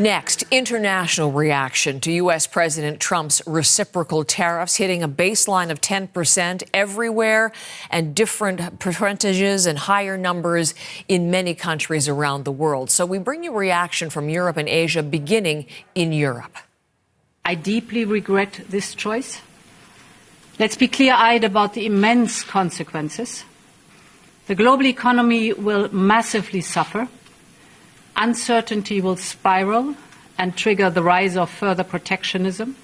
Next, international reaction to U.S. President Trump's reciprocal tariffs hitting a baseline of 10% everywhere and different percentages and higher numbers in many countries around the world. So we bring you reaction from Europe and Asia, beginning in Europe. I deeply regret this choice. Let's be clear-eyed about the immense consequences. The global economy will massively suffer. Uncertainty will spiral and trigger the rise of further protectionism.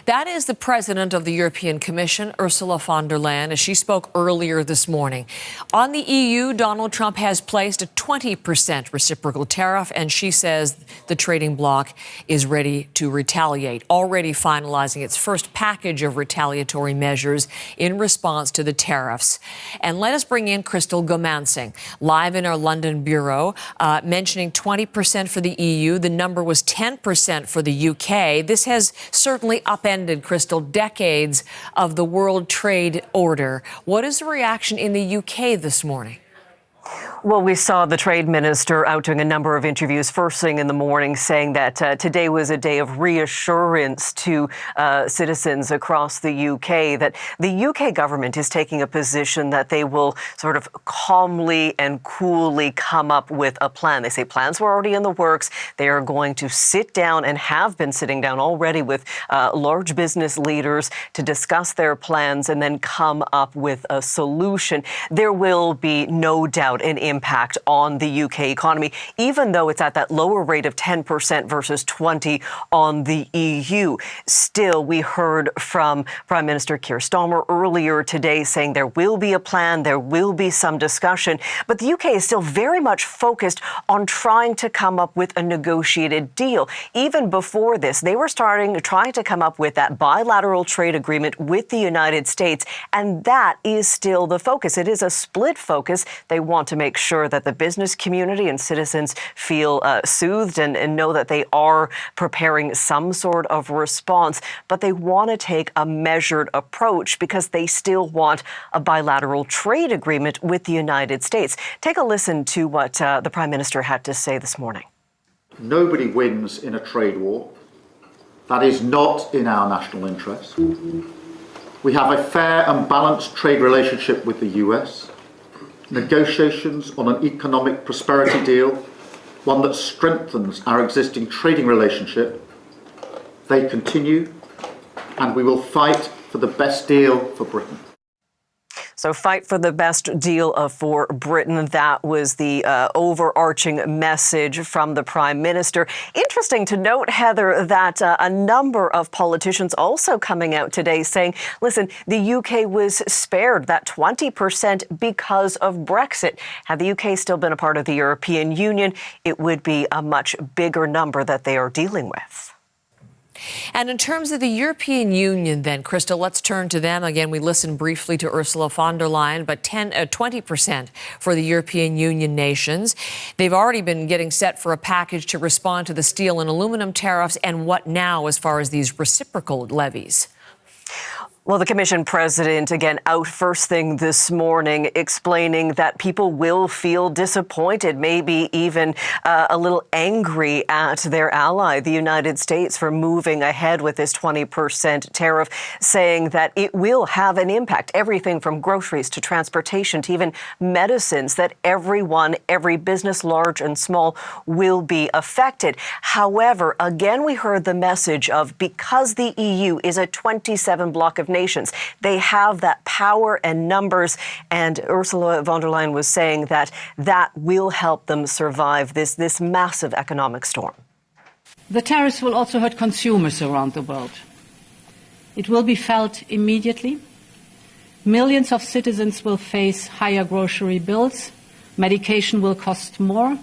That is the president of the European Commission, Ursula von der Leyen, as she spoke earlier this morning. On the EU, Donald Trump has placed a 20% reciprocal tariff, and she says the trading bloc is ready to retaliate, already finalizing its first package of retaliatory measures in response to the tariffs. And let us bring in Crystal Gomansing, live in our London bureau, mentioning 20% for the EU. The number was 10% for the UK. This has certainly upended, Crystal, decades of the World Trade Order. What is the reaction in the UK this morning? Well, we saw the trade minister out doing a number of interviews first thing in the morning, saying that today was a day of reassurance to citizens across the UK, that the UK government is taking a position that they will sort of calmly and coolly come up with a plan. They say plans were already in the works. They are going to sit down and have been sitting down already with large business leaders to discuss their plans and then come up with a solution. There will be no doubt an impact on the UK economy, even though it's at that lower rate of 10% versus 20% on the EU. Still, we heard from Prime Minister Keir Starmer earlier today saying there will be a plan, there will be some discussion, but the UK is still very much focused on trying to come up with a negotiated deal. Even before this, they were trying to come up with that bilateral trade agreement with the United States, and that is still the focus. It is a split focus. They want to make sure that the business community and citizens feel soothed and know that they are preparing some sort of response, but they want to take a measured approach because they still want a bilateral trade agreement with the United States. Take a listen to what the Prime Minister had to say this morning. Nobody wins in a trade war. That is not in our national interest. We have a fair and balanced trade relationship with the US. Negotiations on an economic prosperity deal, one that strengthens our existing trading relationship. They continue, and we will fight for the best deal for Britain. So fight for the best deal for Britain. That was the overarching message from the Prime Minister. Interesting to note, Heather, that a number of politicians also coming out today saying, listen, the UK was spared that 20% because of Brexit. Had the UK still been a part of the European Union, it would be a much bigger number that they are dealing with. And in terms of the European Union, then, Crystal, let's turn to them. Again, we listened briefly to Ursula von der Leyen, but 20% for the European Union nations. They've already been getting set for a package to respond to the steel and aluminum tariffs. And what now as far as these reciprocal levies? Well, the Commission President, again, out first thing this morning, explaining that people will feel disappointed, maybe even a little angry at their ally, the United States, for moving ahead with this 20% tariff, saying that it will have an impact, everything from groceries to transportation to even medicines, that everyone, every business, large and small, will be affected. However, again, we heard the message of because the EU is a 27 bloc of nations, they have that power and numbers, and Ursula von der Leyen was saying that that will help them survive this massive economic storm. The tariffs will also hurt consumers around the world. It will be felt immediately. Millions of citizens will face higher grocery bills. Medication will cost more,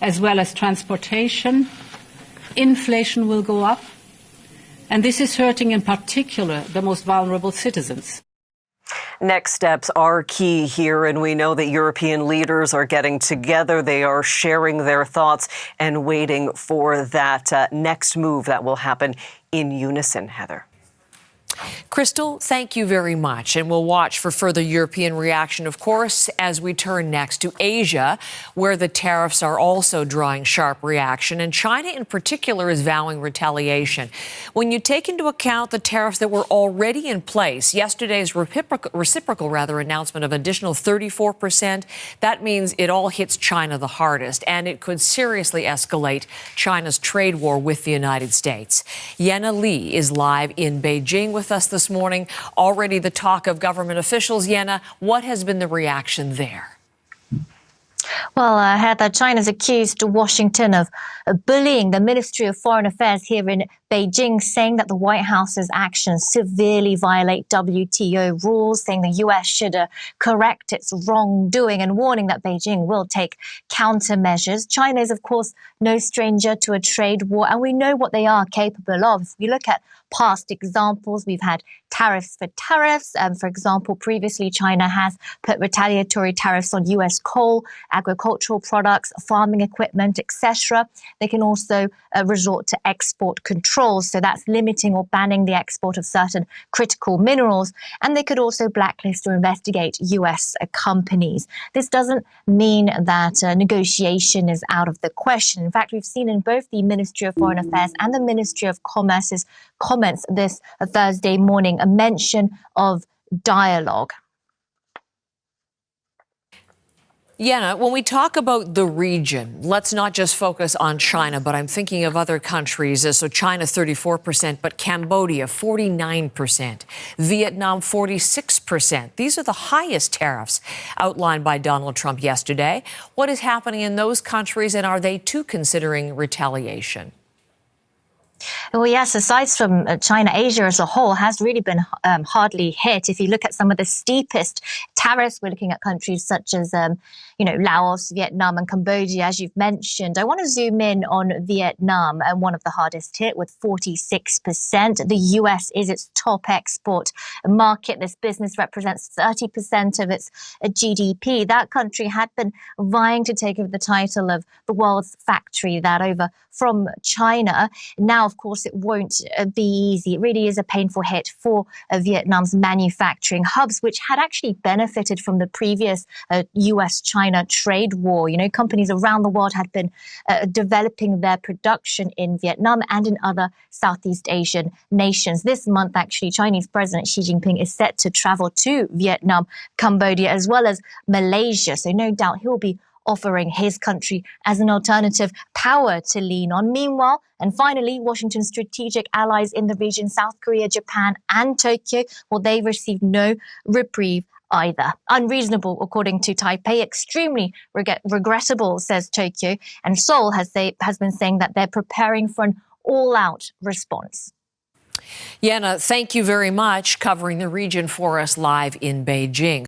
as well as transportation. Inflation will go up. And this is hurting in particular the most vulnerable citizens. Next steps are key here, and we know that European leaders are getting together. They are sharing their thoughts and waiting for that next move that will happen in unison, Heather. Crystal, thank you very much. And we'll watch for further European reaction, of course, as we turn next to Asia, where the tariffs are also drawing sharp reaction. And China in particular is vowing retaliation. When you take into account the tariffs that were already in place, yesterday's reciprocal announcement of additional 34%, that means it all hits China the hardest. And it could seriously escalate China's trade war with the United States. Yenna Lee is live in Beijing with us this morning. Already the talk of government officials. Yenna, what has been the reaction there? Well, Heather, China's accused Washington of bullying the Ministry of Foreign Affairs here in Beijing, saying that the White House's actions severely violate WTO rules, saying the U.S. should correct its wrongdoing and warning that Beijing will take countermeasures. China is, of course, no stranger to a trade war, and we know what they are capable of. If we look at past examples, we've had tariffs for tariffs. For example, previously, China has put retaliatory tariffs on U.S. coal, agricultural products, farming equipment, etc. They can also resort to export controls. So that's limiting or banning the export of certain critical minerals. And they could also blacklist or investigate U.S. companies. This doesn't mean that negotiation is out of the question. In fact, we've seen in both the Ministry of Foreign Affairs and the Ministry of Commerce's comments this Thursday morning a mention of dialogue. Yenna, when we talk about the region, let's not just focus on China, but I'm thinking of other countries. So China, 34%, but Cambodia, 49%, Vietnam, 46%. These are the highest tariffs outlined by Donald Trump yesterday. What is happening in those countries, and are they too considering retaliation? Well, yes, aside from China, Asia as a whole has really been hardly hit. If you look at some of the steepest tariffs, we're looking at countries such as, Laos, Vietnam and Cambodia, as you've mentioned. I want to zoom in on Vietnam, and one of the hardest hit with 46%. The US is its top export market. This business represents 30% of its GDP. That country had been vying to take over the title of the world's factory, that over from China. Now, of course, it won't be easy. It really is a painful hit for Vietnam's manufacturing hubs, which had actually benefited from the previous US-China trade war. Companies around the world had been developing their production in Vietnam and in other Southeast Asian nations. This month, actually, Chinese President Xi Jinping is set to travel to Vietnam, Cambodia, as well as Malaysia. So no doubt he'll be offering his country as an alternative power to lean on. Meanwhile, and finally, Washington's strategic allies in the region, South Korea, Japan and Tokyo, well, they received no reprieve either. Unreasonable, according to Taipei, extremely regrettable, says Tokyo, and Seoul has been saying that they're preparing for an all-out response. Yenna, thank you very much covering the region for us live in Beijing.